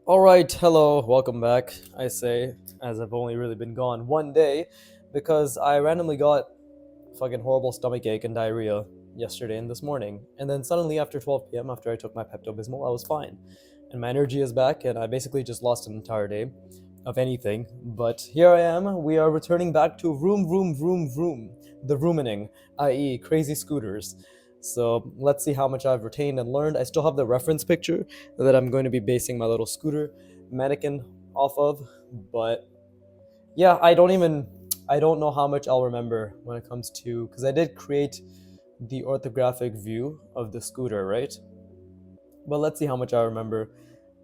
Alright, hello, welcome back, I say, as I've only really been gone one day, because I randomly got fucking horrible stomach ache and diarrhea yesterday and this morning, and then suddenly after 12 p.m., after I took my Pepto-Bismol, I was fine. And my energy is back, and I basically just lost an entire day of anything, but here I am, we are returning back to vroom, the roomining, i.e. crazy scooters. So let's see how much I've retained and learned. I still have the reference picture that I'm going to be basing my little scooter mannequin off of, but yeah, I don't know how much I'll remember when it comes to, because I did create the orthographic view of the scooter, right? But let's see how much I remember.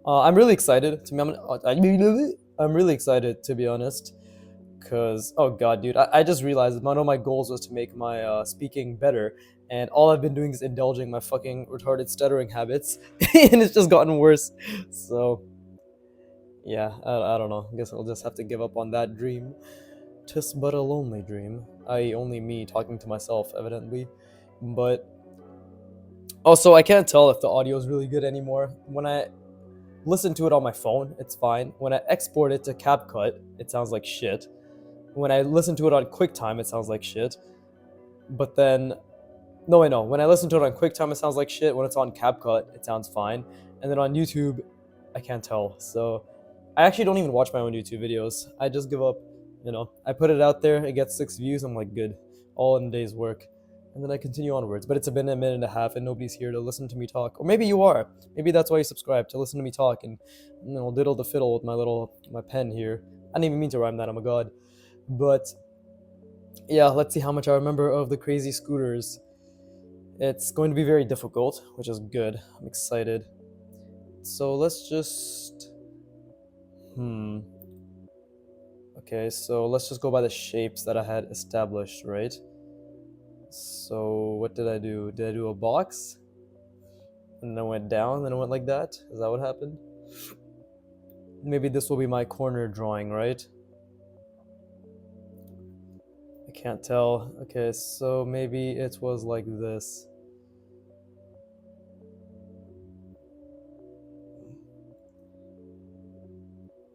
I'm really excited to be. I'm really excited to be honest, because oh god, dude, I just realized one of my goals was to make my speaking better, and all I've been doing is indulging my fucking retarded stuttering habits, and it's just gotten worse. So yeah, I don't know. I guess I'll just have to give up on that dream. Tis but a lonely dream, i.e., only me talking to myself, evidently. But also, I can't tell if the audio is really good anymore. When I listen to it on my phone, it's fine. When I export it to CapCut, it sounds like shit. When I listen to it on QuickTime, it sounds like shit. But then, no, I know. When I listen to it on QuickTime, it sounds like shit. When it's on CapCut, it sounds fine. And then on YouTube, I can't tell. So I actually don't even watch my own YouTube videos. I just give up. I put it out there. It gets 6 views. I'm like, good, all in a day's work. And then I continue onwards. But it's been a minute and a half, and nobody's here to listen to me talk. Or maybe you are. Maybe that's why you subscribe, to listen to me talk and diddle the fiddle with my pen here. I didn't even mean to rhyme that. I'm a god. But yeah, let's see how much I remember of the crazy scooters. It's going to be very difficult, which is good. I'm excited. So let's just okay, so let's just go by the shapes that I had established, right? So what did I do? Did I do a box? And then I went down, then I went like that? Is that what happened? Maybe this will be my corner drawing, right? I can't tell. Okay, so maybe it was like this.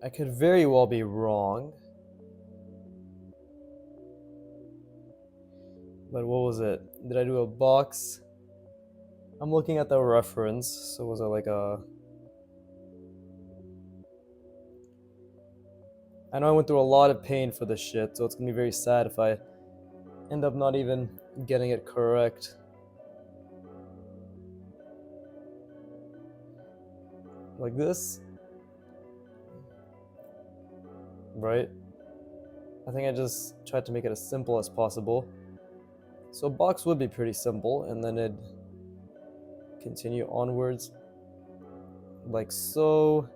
I could very well be wrong. But what was it? Did I do a box? I'm looking at the reference. So was it like a... I know I went through a lot of pain for this shit, so it's gonna be very sad if I end up not even getting it correct. Like this? Right? I think I just tried to make it as simple as possible. So box would be pretty simple, and then it'd continue onwards like so.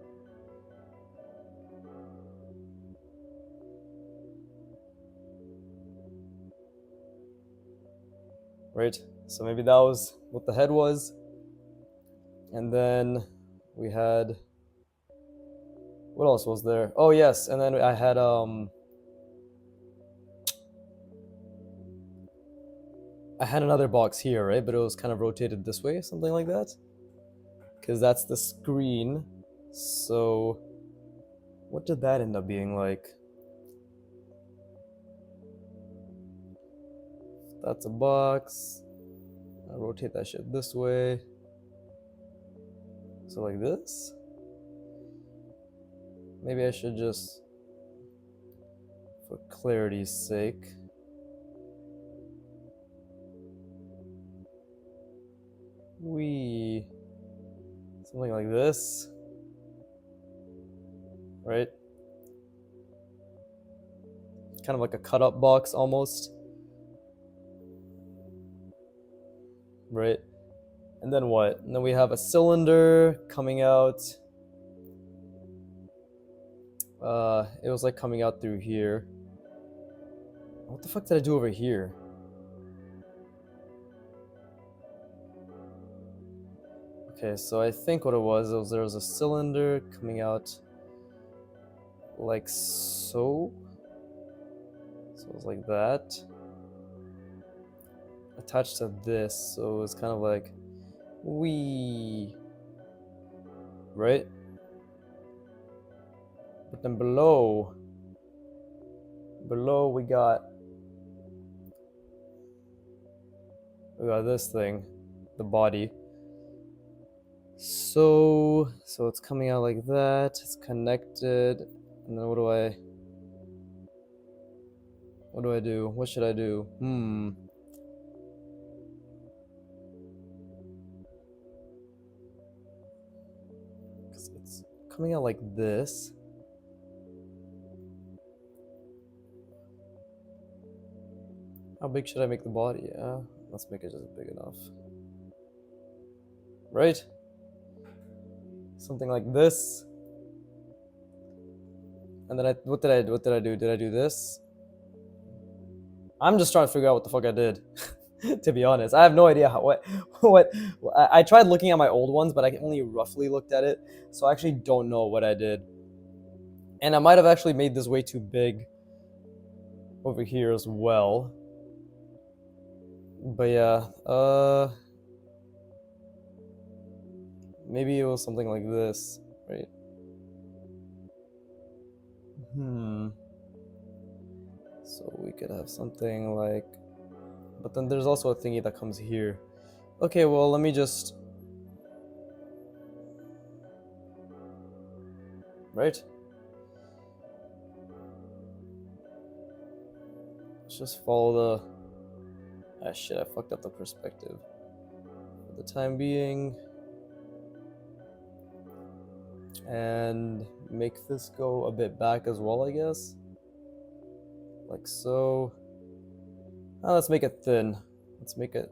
Right? So maybe that was what the head was. And then we had... what else was there? Oh yes, and then I had another box here, right? But it was kind of rotated this way, something like that. Because that's the screen. So what did that end up being like? That's a box. I rotate that shit this way. So like this? Maybe I should just, for clarity's sake, something like this, right? Kind of like a cut-up box almost, right? And then what? And then we have a cylinder coming out. It was like coming out through here. What the fuck did I do over here? Okay, so I think what it was there was a cylinder coming out like so. So it was like that. Attached to this, so it's kind of like wee, right? But then below we got this thing, the body. So it's coming out like that. It's connected, and then what do I do? What should I do? 'Cause it's coming out like this. How big should I make the body? Let's make it just big enough. Right? Something like this. And then what did I do? Did I do this? I'm just trying to figure out what the fuck I did. To be honest, I have no idea what I tried looking at my old ones, but I only roughly looked at it, so I actually don't know what I did. And I might have actually made this way too big over here as well. But yeah, maybe it was something like this, right? So we could have something like, but then there's also a thingy that comes here. Okay, well, let me just, right? Let's just follow the, shit, I fucked up the perspective. For the time being, and make this go a bit back as well, I guess. Like so. Let's make it thin. Let's make it.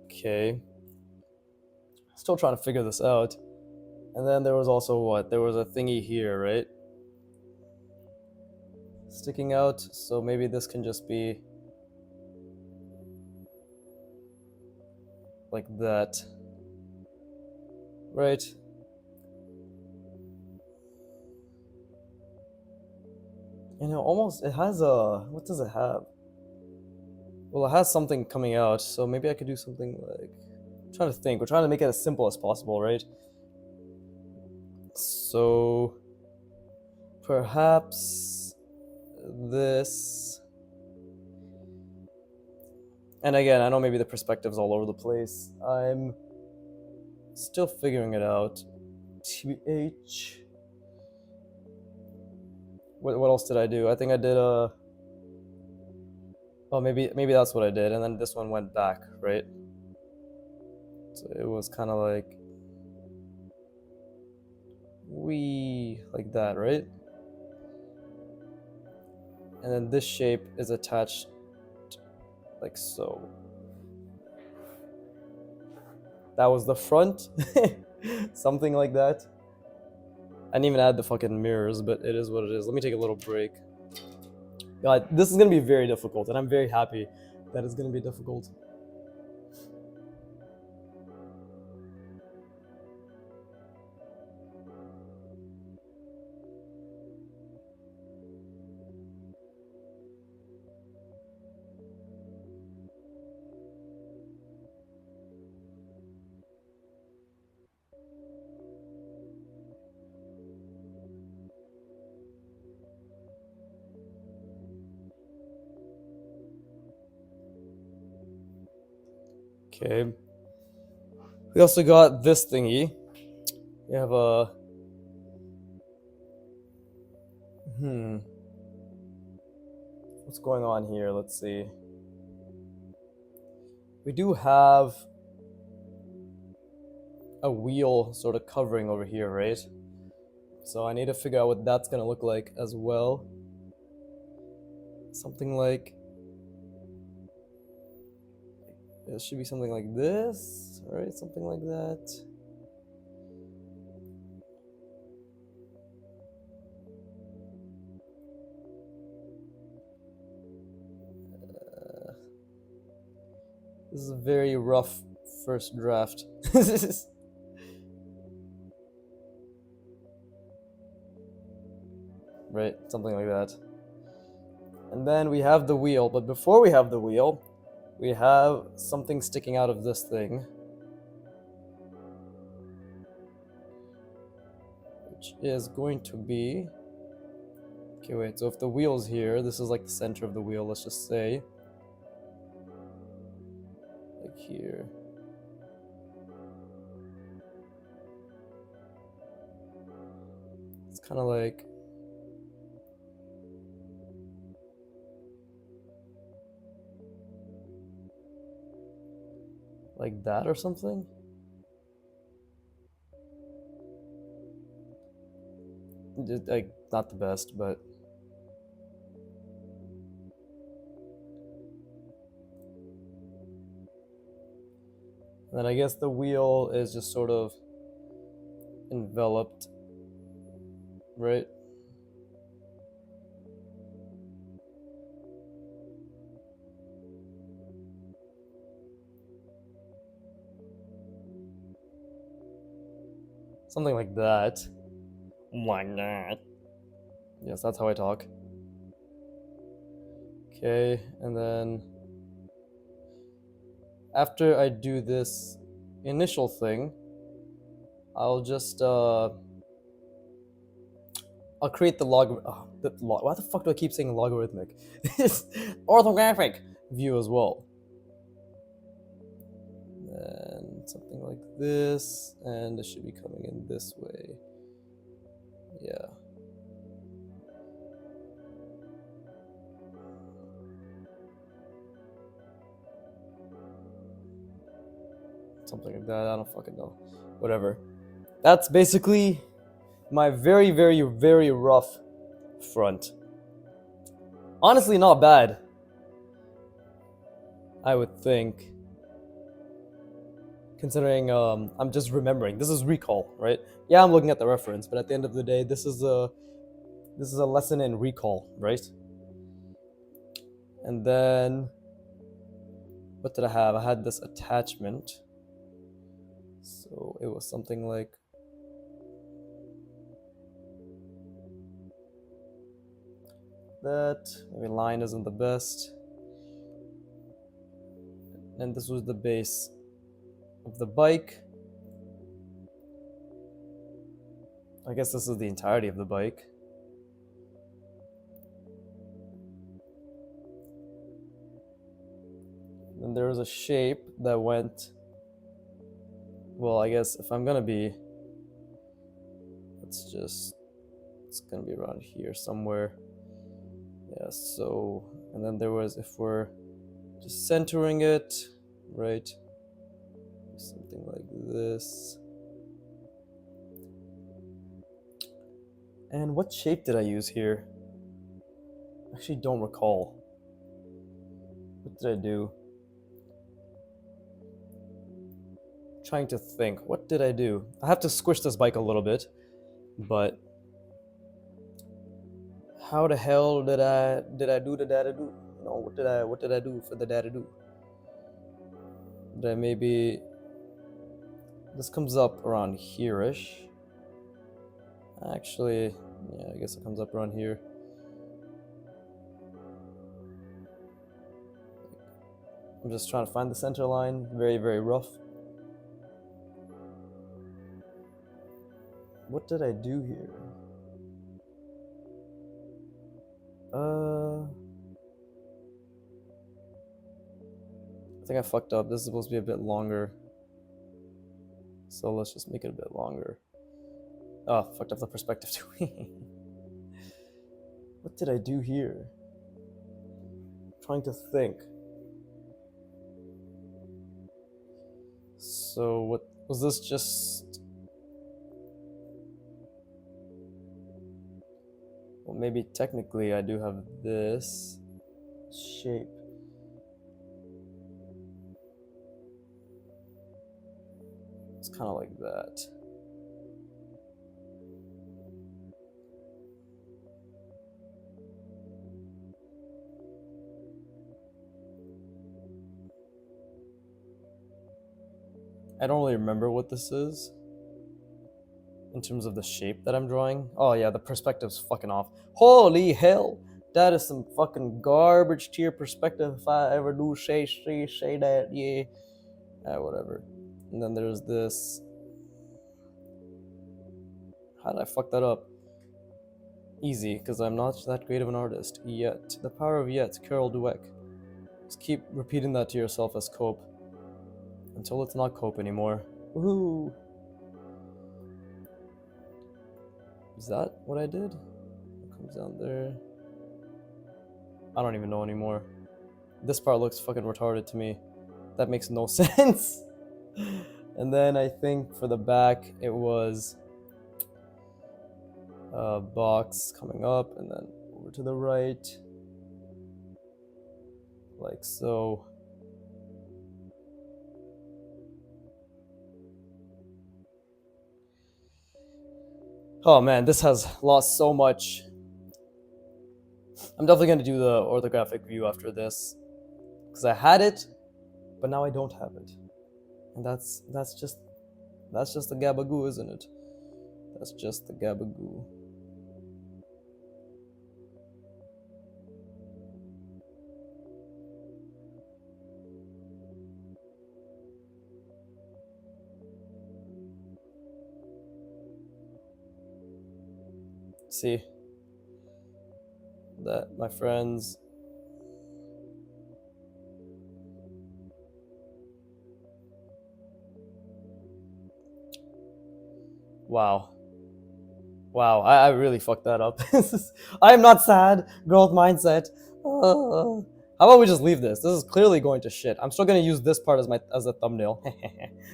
Okay. Still trying to figure this out. And then there was also what? There was a thingy here, right? Sticking out, so maybe this can just be like that. Right? You know, almost, it has a, what does it have? Well, it has something coming out, so maybe I could do something like, I'm trying to think, we're trying to make it as simple as possible, right? So, perhaps this, and again, I know maybe the perspective's all over the place. I'm still figuring it out. TH. What else did I do? I think I did a. Oh, maybe that's what I did, and then this one went back, right? So it was kind of like like that, right? And then this shape is attached like so. That was the front, something like that. I didn't even add the fucking mirrors, but it is what it is. Let me take a little break. God, this is gonna be very difficult, and I'm very happy that it's gonna be difficult. Okay. We also got this thingy. We have a. What's going on here? Let's see. We do have a wheel sort of covering over here, right? So I need to figure out what that's gonna look like as well. Something like. It should be something like this, right? Something like that. This is a very rough first draft. Right, something like that. And then we have the wheel, but before we have the wheel, we have something sticking out of this thing. which is going to be... Okay, wait, so if the wheel's here, this is like the center of the wheel, let's just say. Like here. It's kind of like... like that or something? Like, not the best, but... And then I guess the wheel is just sort of enveloped, right? Something like that. Like that. Yes, that's how I talk. Okay, and then after I do this initial thing, I'll just I'll create the why the fuck do I keep saying logarithmic? Orthographic view as well. And something like this, and it should be coming in this way. Yeah. Something like that, I don't fucking know. Whatever. That's basically my very, very, very rough front. Honestly, not bad, I would think. Considering I'm just remembering. This is recall, right? Yeah, I'm looking at the reference, but at the end of the day, this is a lesson in recall, right? And then what did I have? I had this attachment. So it was something like that. Maybe line isn't the best. And this was the base of the bike. I guess this is the entirety of the bike. And there was a shape that went... well, I guess if I'm gonna be... it's gonna be around here somewhere. Yeah, so... and then there was, if we're just centering it, right? Something like this. And what shape did I use here? I actually don't recall. What did I do? Trying to think. What did I do? I have to squish this bike a little bit, but how the hell did I do the data do? No, what did I do for the data do? Did I maybe... this comes up around here-ish. Actually, yeah, I guess it comes up around here. I'm just trying to find the center line. Very, very rough. What did I do here? I think I fucked up. This is supposed to be a bit longer. So let's just make it a bit longer. Oh, fucked up the perspective too. What did I do here? I'm trying to think. So what was this just... well, maybe technically I do have this shape. It's kind of like that. I don't really remember what this is in terms of the shape that I'm drawing. Oh yeah, the perspective's fucking off. Holy hell! That is some fucking garbage tier perspective if I ever do say that, yeah. Whatever. And then there's this. How did I fuck that up? Easy, because I'm not that great of an artist. Yet. The power of yet, Carol Dweck. Just keep repeating that to yourself as cope. Until it's not cope anymore. Woohoo! Is that what I did? It comes down there. I don't even know anymore. This part looks fucking retarded to me. That makes no sense. And then I think for the back it was a box coming up and then over to the right. Like so. Oh man, this has lost so much. I'm definitely going to do the orthographic view after this. Because I had it, but now I don't have it. And that's just the gabagoo, isn't it? That's just the gabagoo. See? That, my friends. Wow. Wow, I really fucked that up. I am not sad. Growth mindset. How about we just leave this? This is clearly going to shit. I'm still gonna use this part as a thumbnail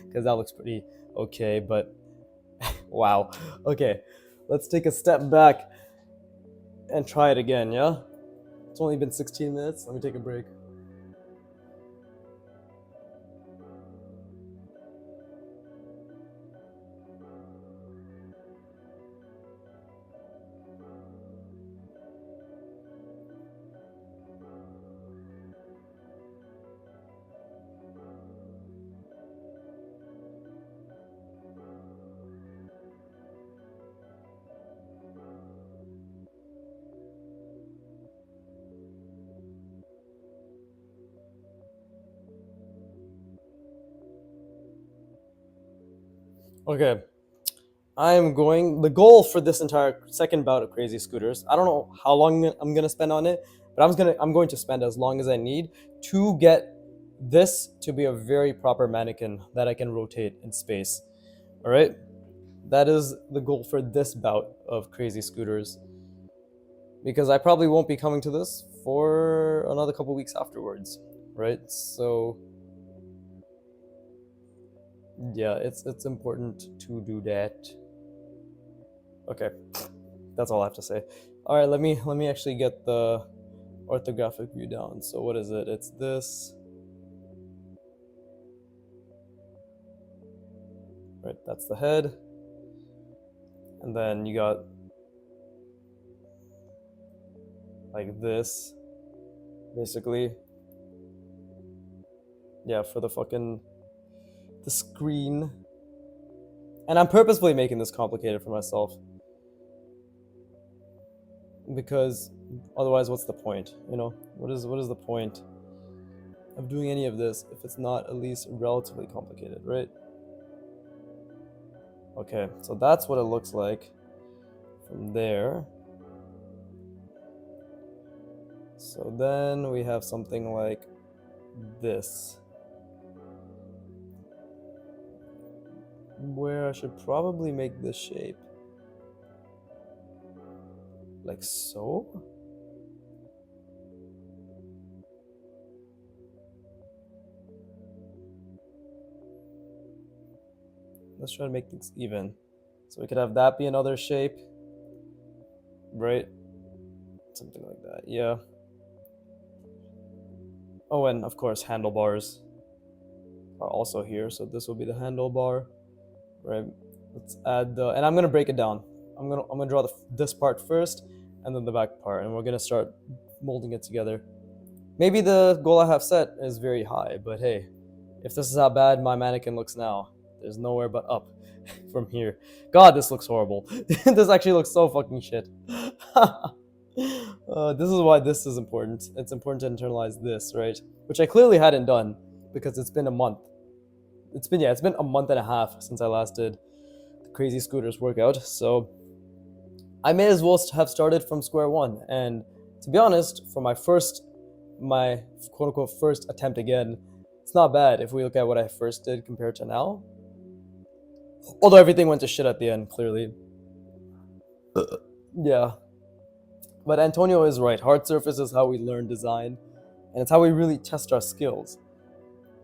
because that looks pretty okay. But wow. Okay, let's take a step back and try it again. Yeah, it's only been 16 minutes. Let me take a break. Okay, the goal for this entire second bout of Crazy Scooters, I don't know how long I'm gonna spend on it, but I'm going to spend as long as I need to get this to be a very proper mannequin that I can rotate in space. All right, that is the goal for this bout of Crazy Scooters, because I probably won't be coming to this for another couple weeks afterwards, right? So yeah, it's important to do that. Okay, that's all I have to say. All right, let me actually get the orthographic view down. So what is it? It's this. Right, that's the head. And then you got like this, basically. Yeah, for the screen. And I'm purposefully making this complicated for myself, because otherwise what's the point, you know? What is the point of doing any of this if it's not at least relatively complicated, right? Okay, so that's what it looks like from there. So then we have something like this, where I should probably make this shape like so. Let's try to make things even. So we could have that be another shape, right? Something like that, yeah. Oh, and of course handlebars are also here, so this will be the handlebar, right? Let's add the, and I'm gonna break it down. I'm gonna draw this part first, and then the back part, and we're gonna start molding it together. Maybe the goal I have set is very high, but hey, if this is how bad my mannequin looks now, there's nowhere but up from here. God, this looks horrible. This actually looks so fucking shit. This is why this is important. It's important to internalize this, right? Which I clearly hadn't done because it's been a month. It's been a month and a half since I last did the Crazy Scooters workout. So I may as well have started from square one. And to be honest, for my quote unquote first attempt again, it's not bad if we look at what I first did compared to now. Although everything went to shit at the end, clearly. Yeah. But Antonio is right. Hard surface is how we learn design, and it's how we really test our skills.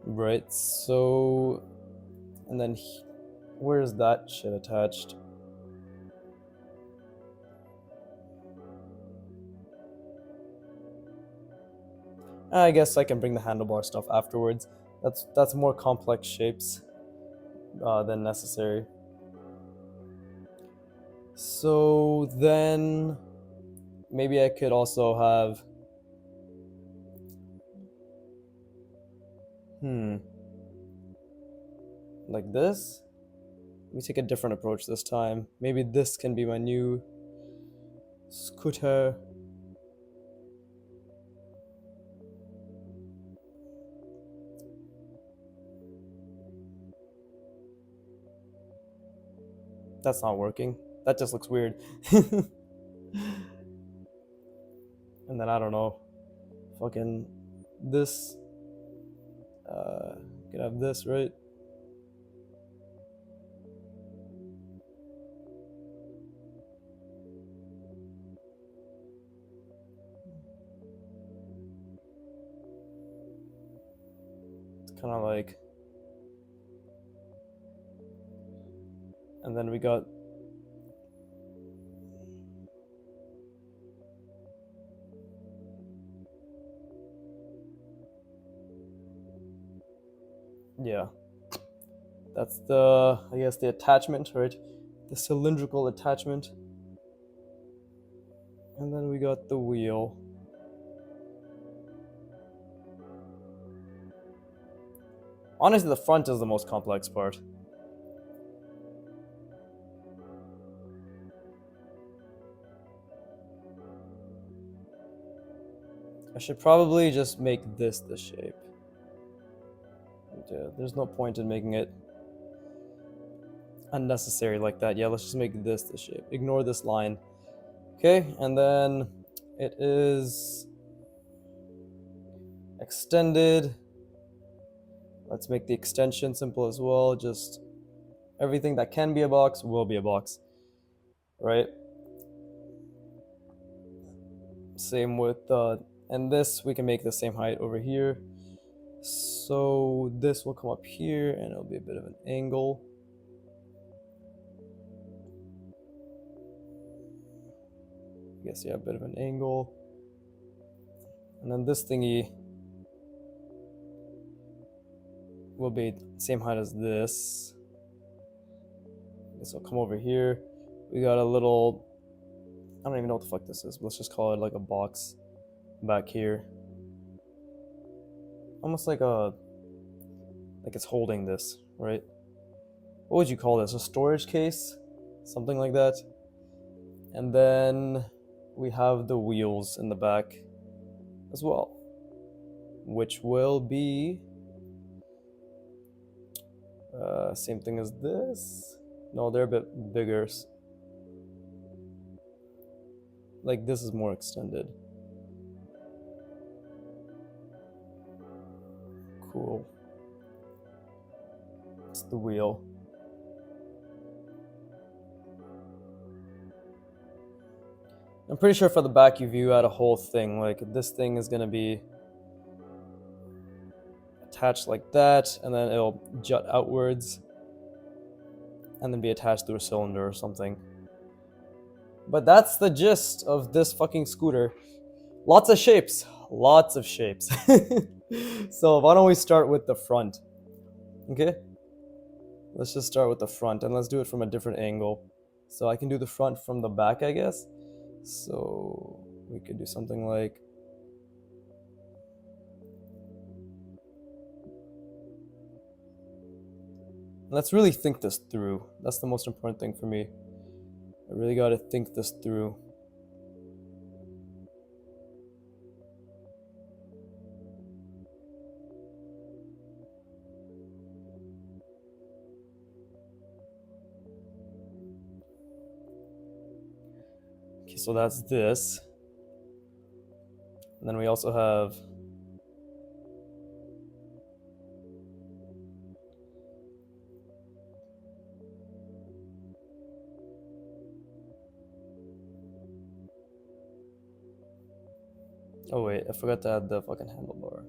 Right? So, and then where's that shit attached? I guess I can bring the handlebar stuff afterwards. That's more complex shapes than necessary. So then maybe I could also have like this. Let me take a different approach this time. Maybe this can be my new scooter. That's not working. That just looks weird. And then I don't know. Fucking this. Could have this, right? It's kind of like. And then we got. Yeah. That's the, I guess, the attachment, right? The cylindrical attachment. And then we got the wheel. Honestly, the front is the most complex part. I should probably just make this the shape. Yeah, there's no point in making it unnecessary like that. Yeah, let's just make this the shape. Ignore this line. Okay, and then it is extended. Let's make the extension simple as well. Just everything that can be a box will be a box, right? Same with and this we can make the same height over here. So this will come up here and it'll be a bit of an angle. I guess, yeah, a bit of an angle. And then this thingy will be same height as this. This will come over here. We got a little, I don't even know what the fuck this is, but let's just call it like a box back here. Almost like it's holding this, right? What would you call this? A storage case? Something like that. And then we have the wheels in the back as well, which will be same thing as this. No, they're a bit bigger. Like this is more extended. Cool. It's the wheel. I'm pretty sure for the back you view out a whole thing. Like this thing is gonna be attached like that, and then it'll jut outwards, and then be attached through a cylinder or something. But that's the gist of this fucking scooter. Lots of shapes. Lots of shapes. So why don't we start with the front? Okay? Let's just start with the front, and let's do it from a different angle. So I can do the front from the back, I guess. So we could do something like, let's really think this through. That's the most important thing for me. I really got to think this through. So that's this. And then we also have oh wait, I forgot to add the fucking handlebar.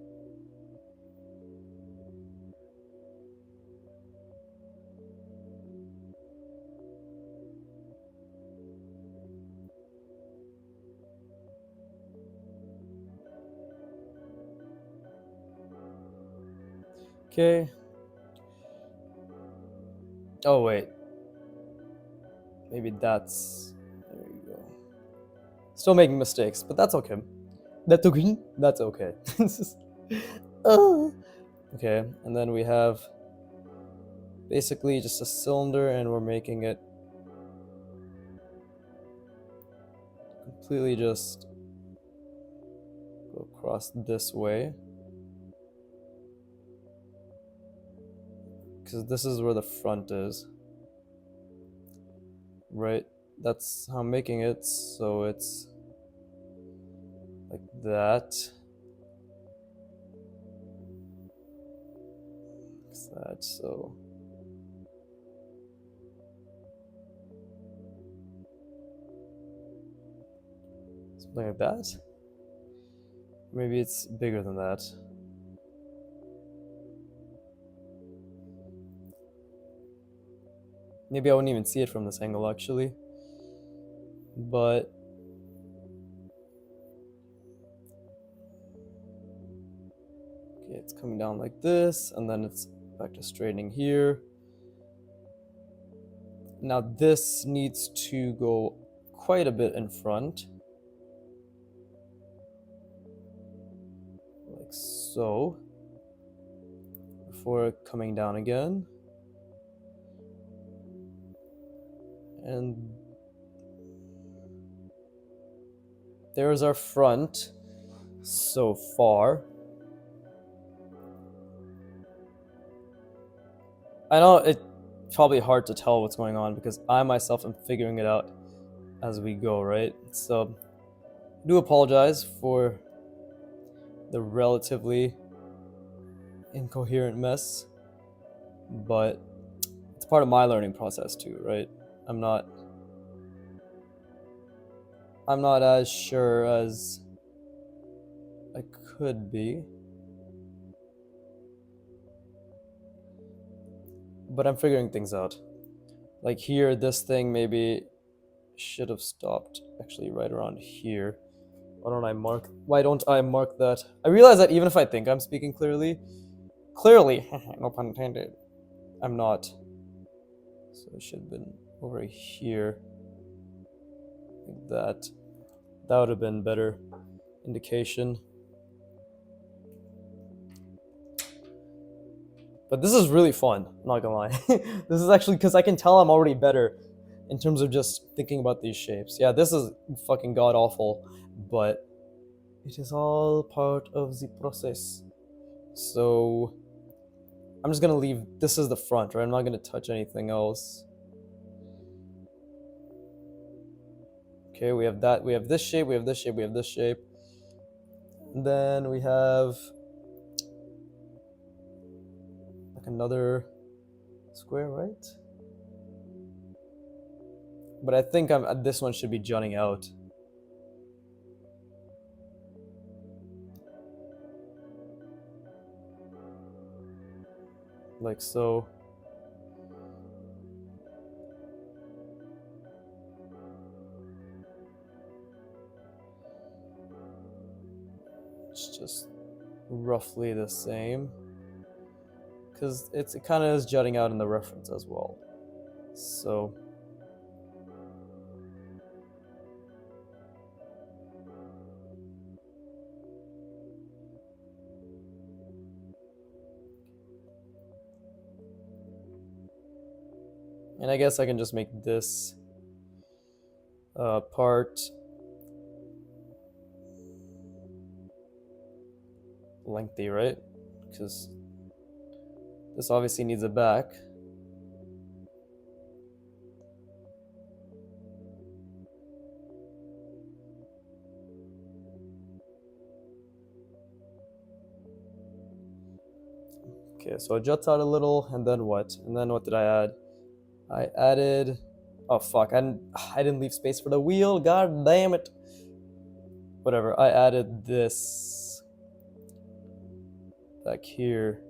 Okay. Oh wait. Maybe that's there you go. Still making mistakes, but that's okay. That's okay. That's okay. Okay, and then we have basically just a cylinder and we're making it completely just go across this way. Because this is where the front is. Right? That's how I'm making it, so it's like that. Like that, so. Something like that? Maybe it's bigger than that. Maybe I wouldn't even see it from this angle actually. But okay, it's coming down like this, and then it's back to straightening here. Now this needs to go quite a bit in front. Like so. Before coming down again. And there's our front so far. I know it's probably hard to tell what's going on because I myself am figuring it out as we go, right? So I do apologize for the relatively incoherent mess, but it's part of my learning process too, right? I'm not as sure as I could be, but I'm figuring things out. Like here, this thing maybe should have stopped actually right around here. Why don't I mark that? I realize that even if I think I'm speaking clearly, no pun intended, I'm not. So it should have been over here, like that. That would have been better indication. But this is really fun, I'm not gonna lie. This is actually because I can tell I'm already better in terms of just thinking about these shapes. Yeah, this is fucking god awful, but it is all part of the process. So I'm just gonna leave this as the front, right? I'm not gonna touch anything else. Okay, we have that. We have this shape, we have this shape, we have this shape. And then we have like another square, right? But I think this one should be jutting out. Like so. It's just roughly the same. Because it kind of is jutting out in the reference as well. So. And I guess I can just make this part lengthy, right? Because this obviously needs a back. Okay, so it juts out a little, and then what? And then what did I add? I added... Oh, fuck. I didn't leave space for the wheel. God damn it. Whatever. I added this back here.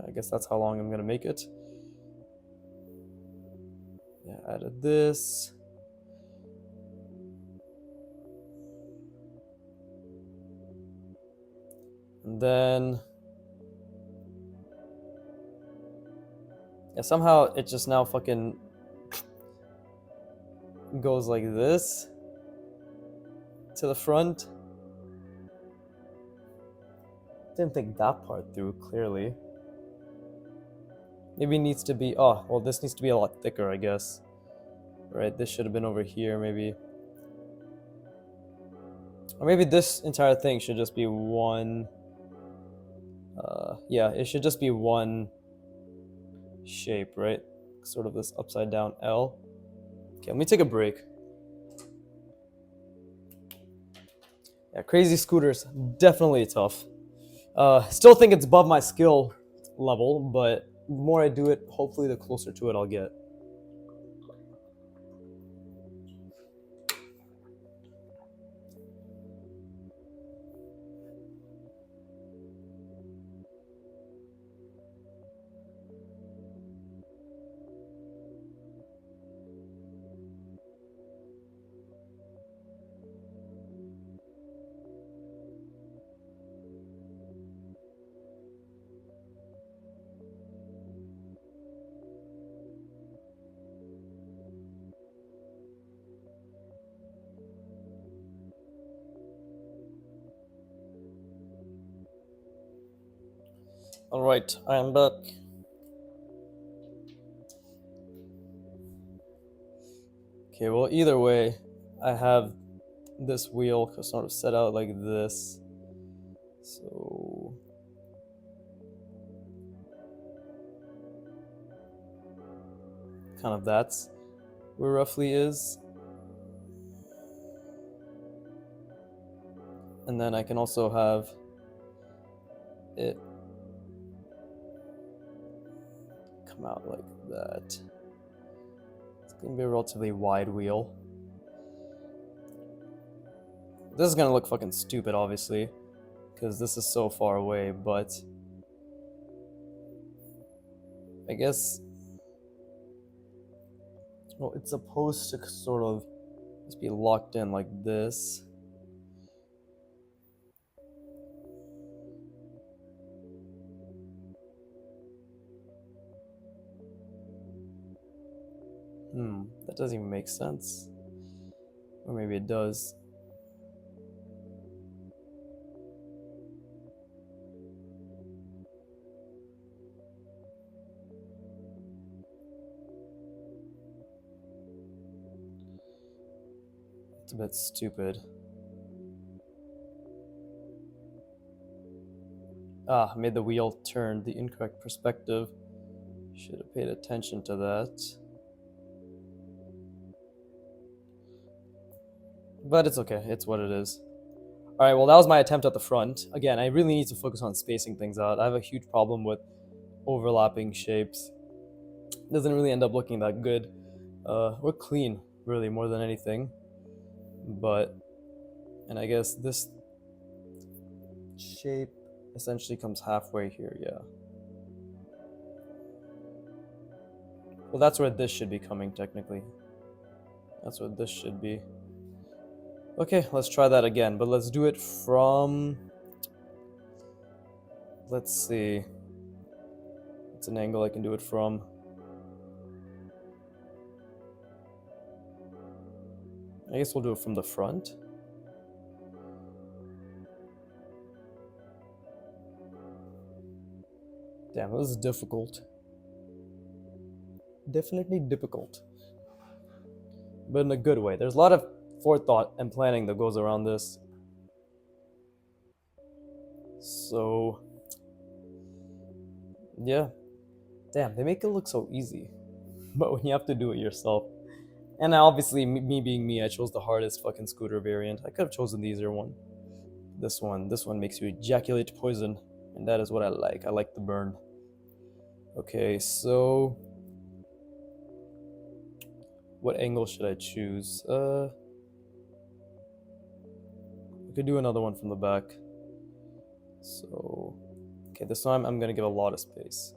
I guess that's how long I'm gonna make it. Yeah, added this. And then... Yeah, somehow it just now fucking goes like this to the front. Didn't think that part through, clearly. Maybe it needs to be... Oh, well, this needs to be a lot thicker, I guess. Right, this should have been over here, maybe. Or maybe this entire thing should just be one... yeah, it should just be one shape, right? Sort of this upside down L. Okay, let me take a break. Yeah, crazy scooters, definitely tough. Still think it's above my skill level, but the more I do it, hopefully the closer to it I'll get. Alright, I am back. Okay, well, either way, I have this wheel sort of set out like this. So... kind of that's where roughly is. And then I can also have it come out like that. It's gonna be a relatively wide wheel. This is gonna look fucking stupid, obviously, because this is so far away, but I guess, well, it's supposed to sort of just be locked in like this. That doesn't even make sense. Or maybe it does. It's a bit stupid. Ah, made the wheel turn the incorrect perspective. Should have paid attention to that. But it's okay, it's what it is. Alright, well that was my attempt at the front. Again, I really need to focus on spacing things out. I have a huge problem with overlapping shapes. It doesn't really end up looking that good. We're clean, really, more than anything. But, and I guess this shape essentially comes halfway here, yeah. Well, that's where this should be coming, technically. That's what this should be. Okay, let's try that again, but let's do it from... Let's see. It's an angle I can do it from. I guess we'll do it from the front. Damn, this is difficult. Definitely difficult. But in a good way. There's a lot of forethought and planning that goes around this. So... yeah. Damn, they make it look so easy. But when you have to do it yourself, and obviously me being me, I chose the hardest fucking scooter variant. I could have chosen the easier one. This one makes you ejaculate poison, and that is what I like. I like the burn. Okay, so what angle should I choose? I could do another one from the back. So, okay, this time I'm gonna give a lot of space.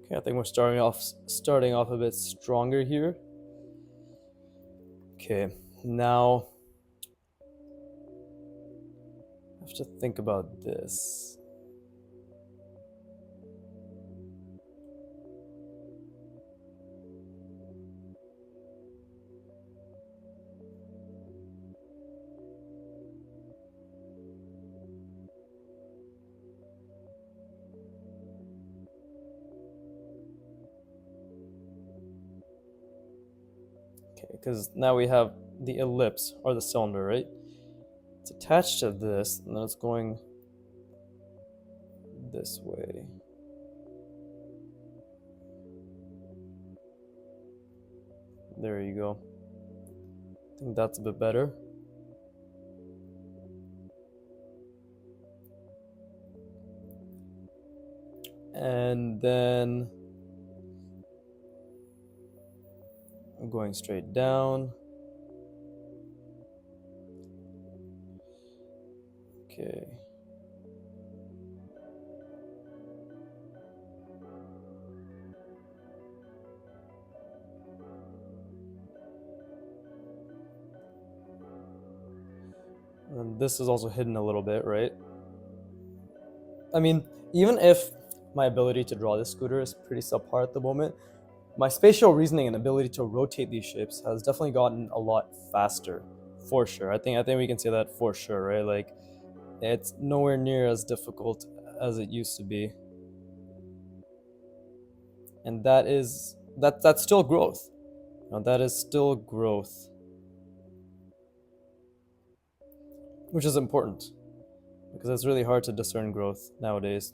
Okay, I think we're starting off a bit stronger here. Okay, now I have to think about this. Okay, because now we have the ellipse or the cylinder, right? It's attached to this, and then it's going this way. There you go. I think that's a bit better. And then I'm going straight down. Okay. And this is also hidden a little bit, right? I mean, even if my ability to draw this scooter is pretty subpar at the moment, my spatial reasoning and ability to rotate these shapes has definitely gotten a lot faster, for sure. I think we can say that for sure, right? Like, it's nowhere near as difficult as it used to be, and that's still growth. Now, that is still growth, which is important because it's really hard to discern growth nowadays.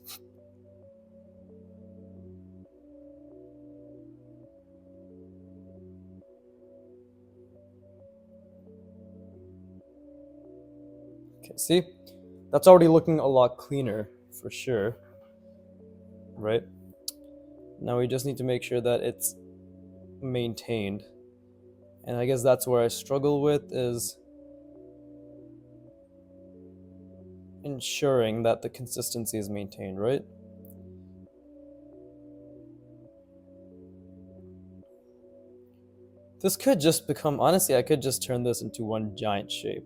Okay, see, that's already looking a lot cleaner for sure, right? Now we just need to make sure that it's maintained. And I guess that's where I struggle with is ensuring that the consistency is maintained, right? This could just become, honestly, I could just turn this into one giant shape.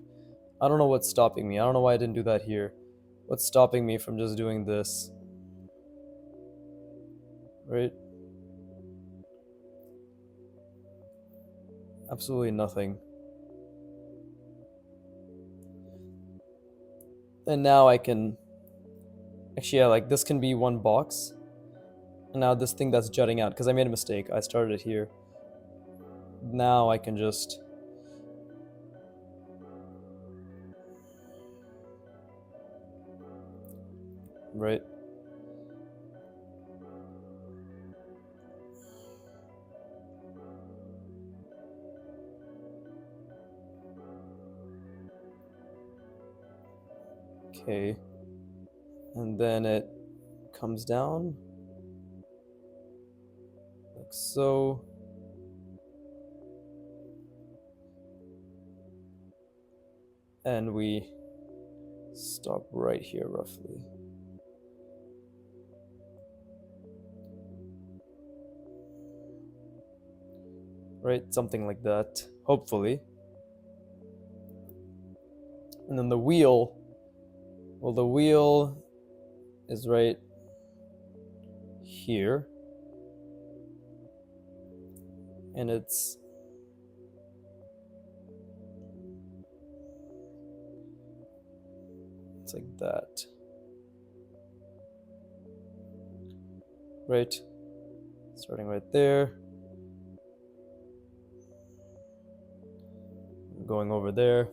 I don't know what's stopping me. I don't know why I didn't do that here. What's stopping me from just doing this? Right? Absolutely nothing. And now I can, actually, yeah, like this can be one box. And now this thing that's jutting out, because I made a mistake. I started it here. Now I can just, right? Okay. And then it comes down. like so. And we stop right here roughly. Right, something like that, hopefully. And then the wheel, well, the wheel is right here. And it's like that. Right, starting right there. Going over there.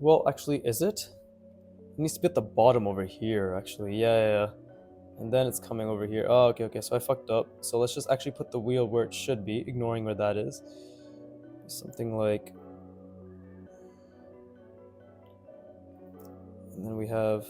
Well, actually, is it? It needs to be at the bottom over here, actually. Yeah. And then it's coming over here. Oh, okay. So I fucked up. So let's just actually put the wheel where it should be, ignoring where that is. Something like... And then we have...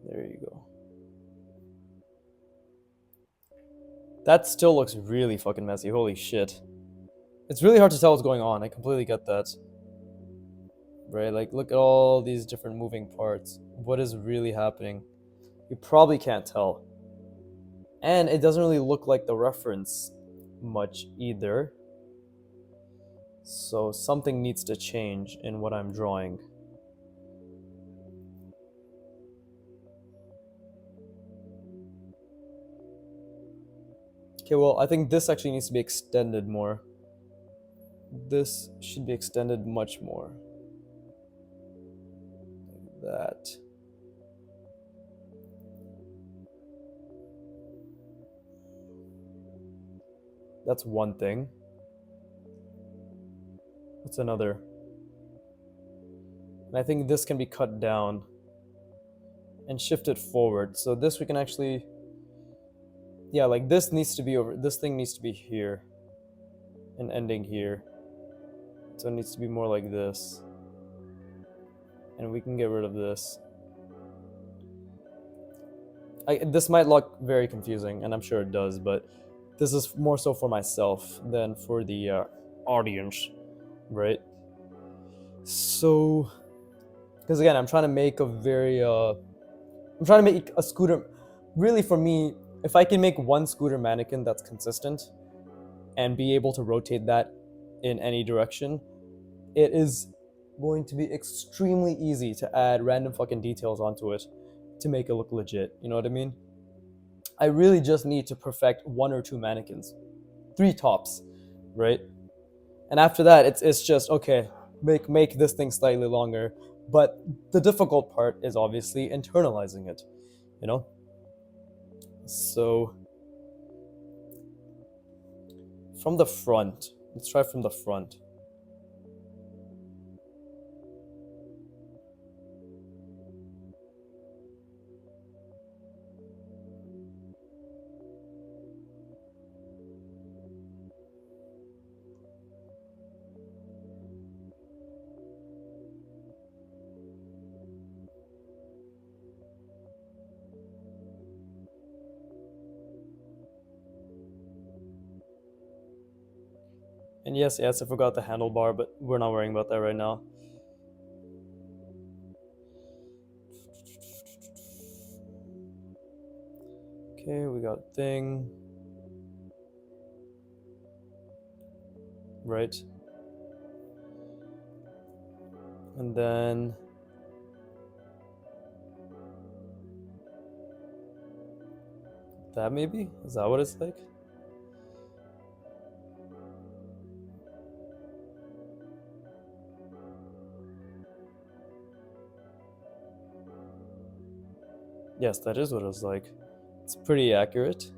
There you go. That still looks really fucking messy. Holy shit. It's really hard to tell what's going on. I completely get that. Right? Like, look at all these different moving parts. What is really happening? You probably can't tell. And it doesn't really look like the reference much either. So something needs to change in what I'm drawing. Okay, well, I think this actually needs to be extended more. This should be extended much more. Like that. That's one thing. What's another? And I think this can be cut down and shifted forward. So this we can actually... Yeah, like this needs to be over... This thing needs to be here. And ending here. So it needs to be more like this. And we can get rid of this. This might look very confusing, and I'm sure it does, but this is more so for myself than for the audience, right? So, because again, I'm trying to make a very... I'm trying to make a scooter... Really, for me, if I can make one scooter mannequin that's consistent and be able to rotate that in any direction, it is going to be extremely easy to add random fucking details onto it to make it look legit. You know what I mean? I really just need to perfect 1 or 2 mannequins. 3 tops, right? And after that, it's just, okay, make this thing slightly longer. But the difficult part is obviously internalizing it, you know? So, from the front, let's try from the front. And yes, I forgot the handlebar, but we're not worrying about that right now. Okay, we got thing. Right. And then... that maybe? Is that what it's like? Yes, that is what it was like. It's pretty accurate.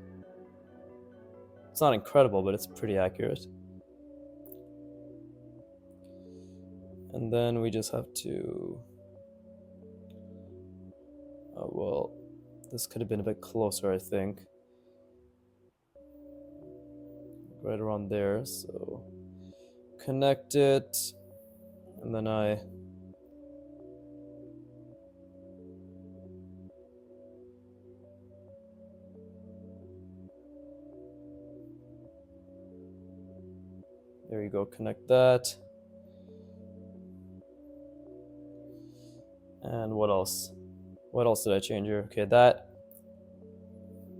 It's not incredible, but it's pretty accurate. And then we just have to... Oh, well, this could have been a bit closer, I think. Right around there, so... Connect it, and then I... There you go, connect that. And what else? What else did I change here? Okay,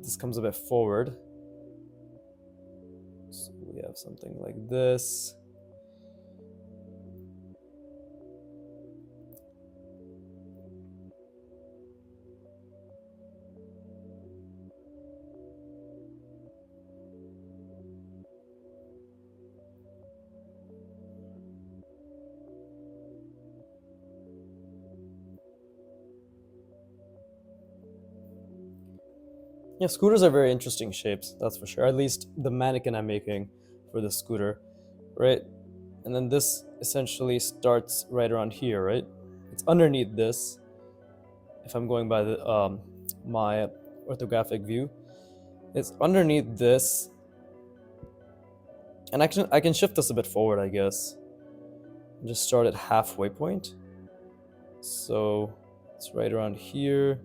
this comes a bit forward. So we have something like this. Yeah, scooters are very interesting shapes, that's for sure. At least the mannequin I'm making for the scooter, right? And then this essentially starts right around here, right? It's underneath this, if I'm going by the my orthographic view. It's underneath this, and I can shift this a bit forward, I guess. And just start at halfway point. So it's right around here,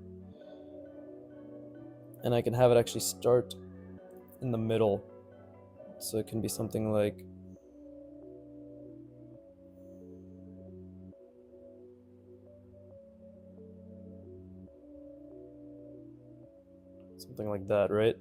and I can have it actually start in the middle. So it can be something like that, right?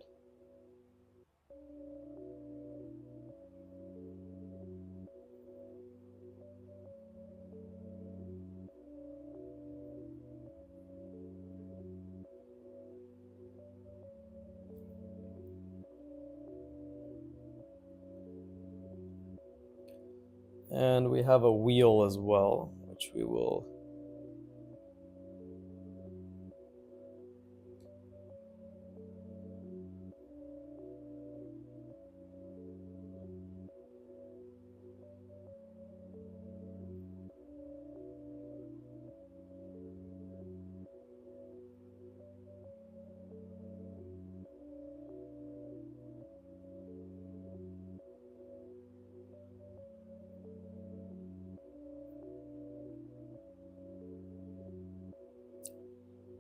And we have a wheel as well, which we will...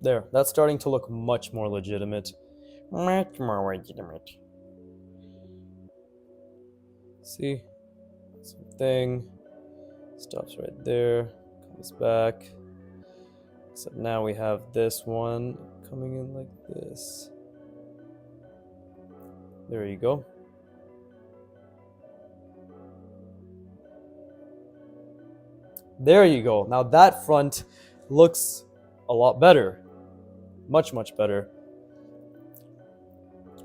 There, that's starting to look much more legitimate. Much more legitimate. See? Something stops right there, comes back. Except now we have this one coming in like this. There you go. There you go. Now that front looks a lot better. Much, much better.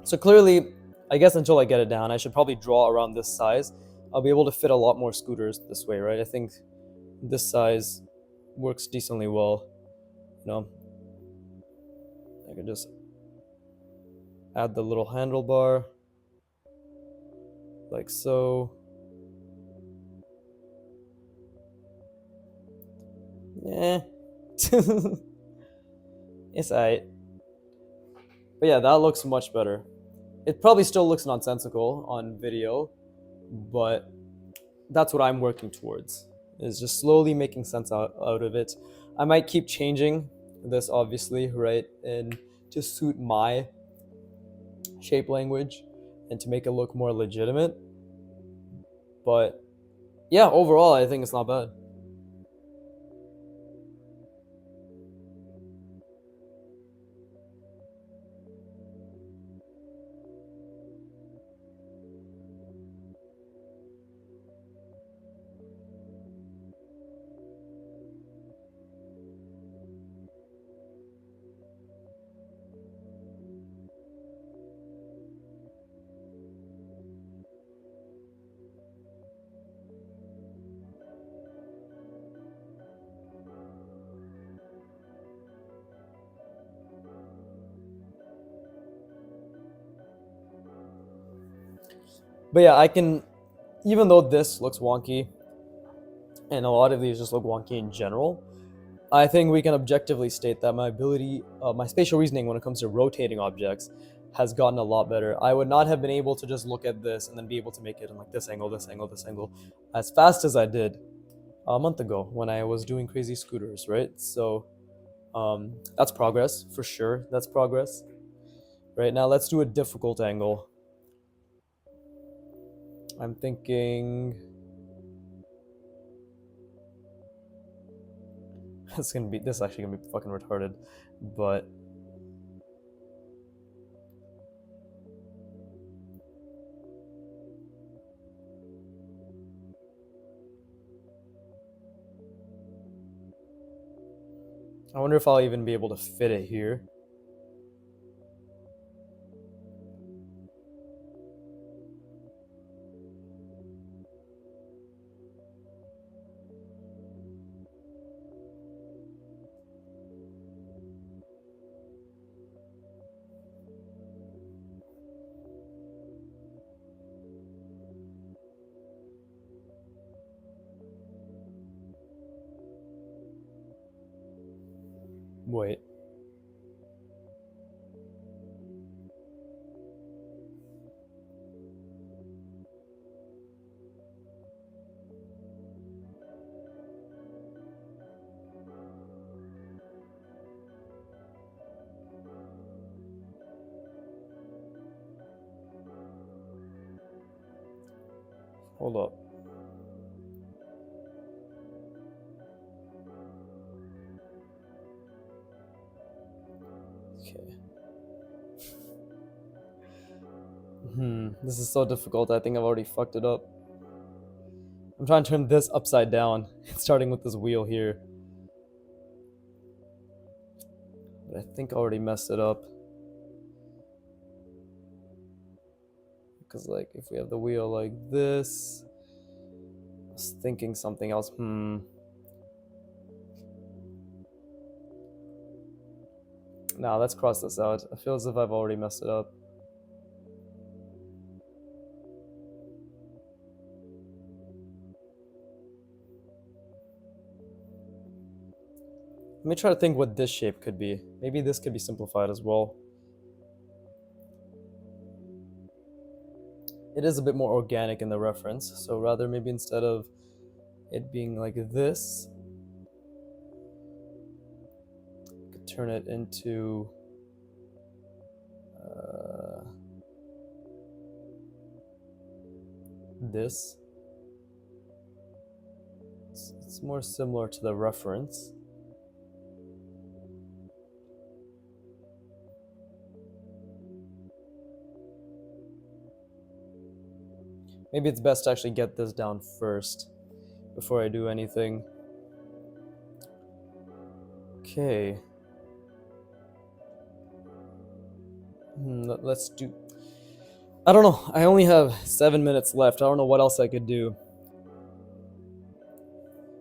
So clearly, I guess until I get it down, I should probably draw around this size. I'll be able to fit a lot more scooters this way, right? I think this size works decently well. You know, I can just add the little handlebar like so. Yeah. It's alright. But yeah, that looks much better. It probably still looks nonsensical on video, but that's what I'm working towards, is just slowly making sense out of it. I might keep changing this, obviously, right, and to suit my shape language and to make it look more legitimate. But yeah, overall, I think it's not bad. But yeah, I can, even though this looks wonky, and a lot of these just look wonky in general, I think we can objectively state that my ability, my spatial reasoning when it comes to rotating objects has gotten a lot better. I would not have been able to just look at this and then be able to make it in like this angle, this angle, this angle, as fast as I did a month ago when I was doing crazy scooters, right? So that's progress for sure. That's progress. Right now, let's do a difficult angle. I'm thinking this is actually gonna be fucking retarded, but I wonder if I'll even be able to fit it here. Wait. Hold up. Okay. This is so difficult. I think I've already fucked it up. I'm trying to turn this upside down, starting with this wheel here. But I think I already messed it up. Because, like, if we have the wheel like this, I was thinking something else. Now let's cross this out. I feel as if I've already messed it up. Let me try to think what this shape could be. Maybe this could be simplified as well. It is a bit more organic in the reference, so rather maybe instead of it being like this, I could turn it into this. It's more similar to the reference. Maybe it's best to actually get this down first before I do anything. Okay. Let's do... I don't know. I only have 7 minutes left. I don't know what else I could do.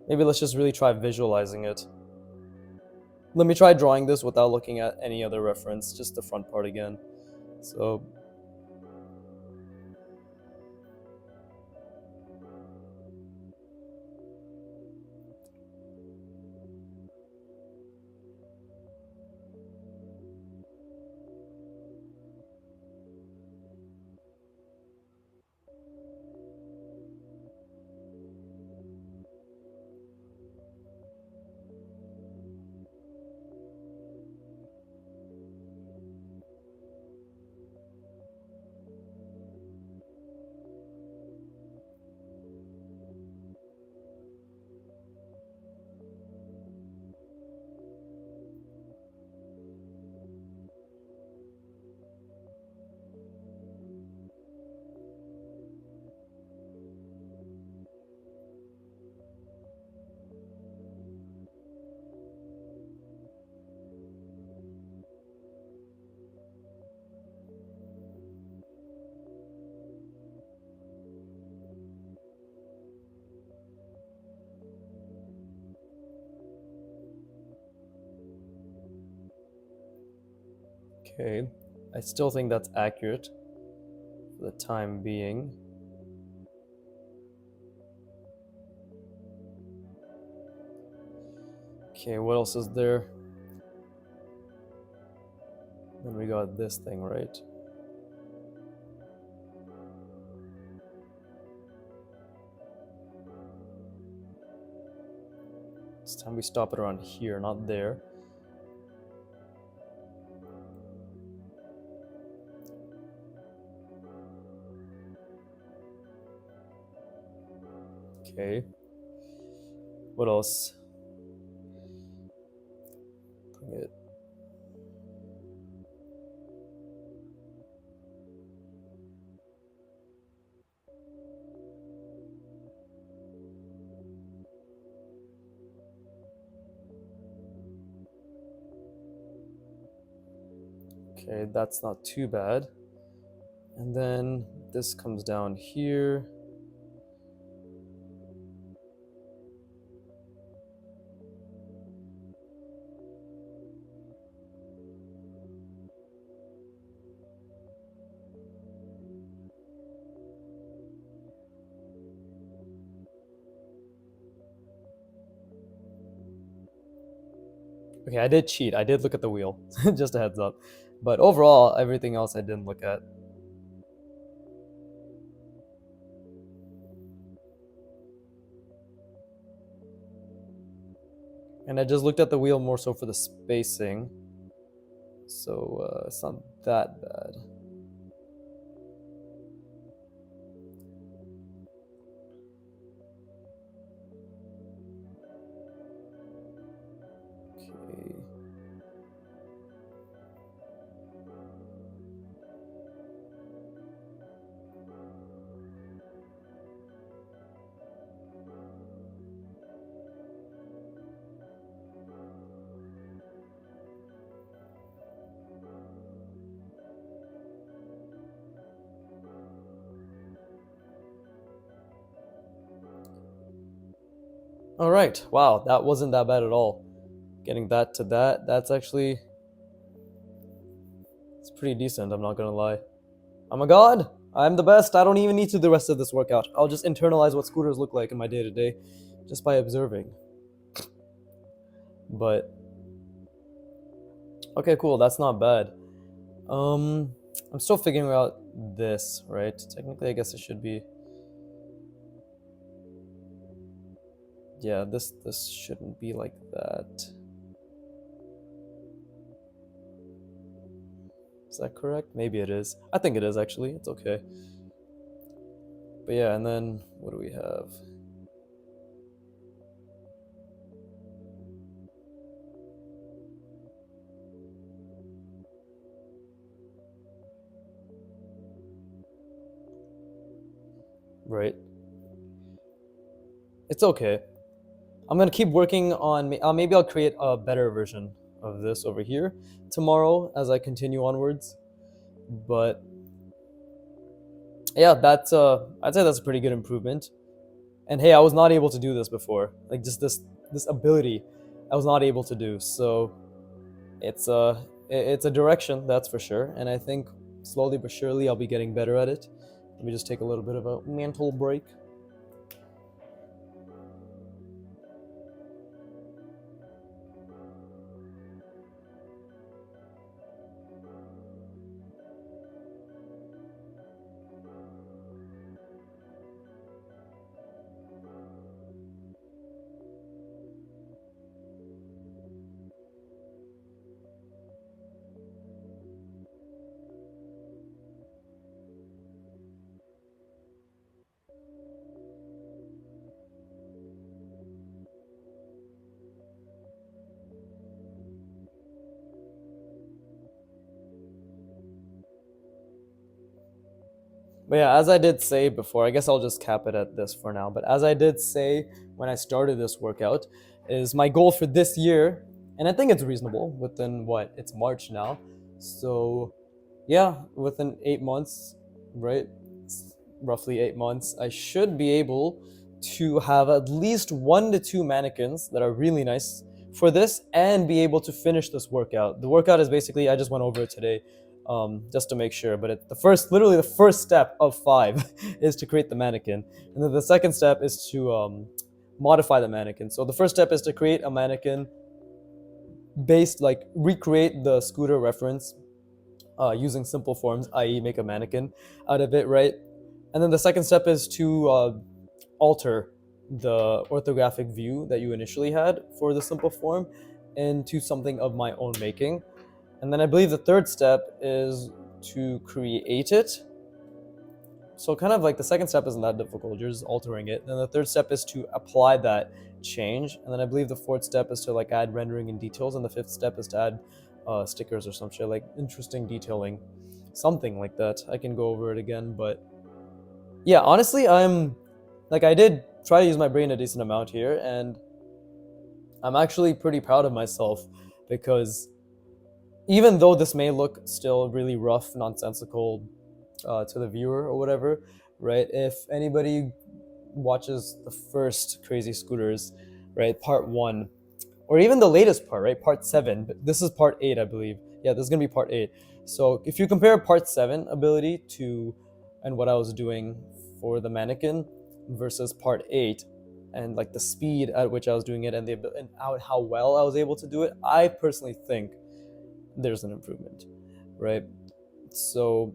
Maybe let's just really try visualizing it. Let me try drawing this without looking at any other reference, just the front part again. So... Okay, I still think that's accurate for the time being. Okay, what else is there? Then we got this thing, right? This time we stop it around here, not there. Okay. What else? Bring it. Okay, that's not too bad. And then this comes down here. Okay, I did cheat. I did look at the wheel. Just a heads up. But overall, everything else I didn't look at. And I just looked at the wheel more so for the spacing. So it's not that bad. Okay. All right. Wow, that wasn't that bad at all. Getting that to that, that's actually it's pretty decent, I'm not gonna lie. Oh my god, I'm the best. I don't even need to do the rest of this workout. I'll just internalize what scooters look like in my day-to-day just by observing. But okay, cool, that's not bad. I'm still figuring out this, right? Technically I guess it should be, yeah, this shouldn't be like that. Is that correct? Maybe it is. I think it is actually. It's okay. But yeah, and then what do we have? Right. It's okay. I'm gonna keep working on. Maybe I'll create a better version of this over here tomorrow as I continue onwards. But yeah, that's I'd say that's a pretty good improvement. And hey, I was not able to do this before. Like just this ability, I was not able to do. So it's a direction, that's for sure. And I think slowly but surely I'll be getting better at it. Let me just take a little bit of a mental break. But yeah, as I did say before, I guess I'll just cap it at this for now. But as I did say when I started this workout, is my goal for this year, and I think it's reasonable within what, it's March now. So yeah, within 8 months, right? Roughly 8 months, I should be able to have at least 1 to 2 mannequins that are really nice for this and be able to finish this workout. The workout is basically, I just went over it today just to make sure. But literally the first step of 5 is to create the mannequin, and then the second step is to modify the mannequin. So the first step is to create a mannequin, based, like recreate the scooter reference using simple forms, i.e., make a mannequin out of it, right? And then the second step is to alter the orthographic view that you initially had for the simple form into something of my own making. And then I believe the third step is to create it. So kind of like the second step isn't that difficult, you're just altering it. Then the third step is to apply that change. And then I believe the fourth step is to like add rendering and details. And the fifth step is to add stickers or some shit, like interesting detailing. Something like that. I can go over it again, but yeah, honestly, I did try to use my brain a decent amount here, and I'm actually pretty proud of myself because even though this may look still really rough, nonsensical to the viewer or whatever, right? If anybody watches the first Crazy Scooters, right, part 1, or even the latest part, right, part 7, but this is part 8, I believe. Yeah, this is gonna be part 8. So if you compare part 7 ability to and what I was doing for the mannequin versus part 8, and like the speed at which I was doing it and how well I was able to do it, I personally think there's an improvement, right? So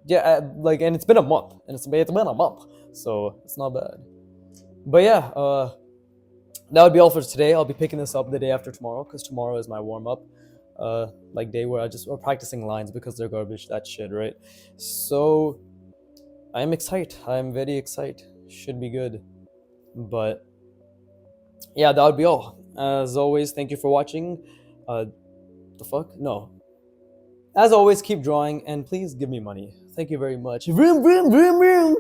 yeah, and it's been a month, and it's been a month, so it's not bad. But yeah, that would be all for today. I'll be picking this up the day after tomorrow because tomorrow is my warm up, like day where we're practicing lines because they're garbage. That shit, right? So I'm excited. I'm very excited. Should be good. But yeah, that would be all. As always, thank you for watching. The fuck? No. As always, keep drawing and please give me money. Thank you very much. Vroom, vroom, vroom, vroom.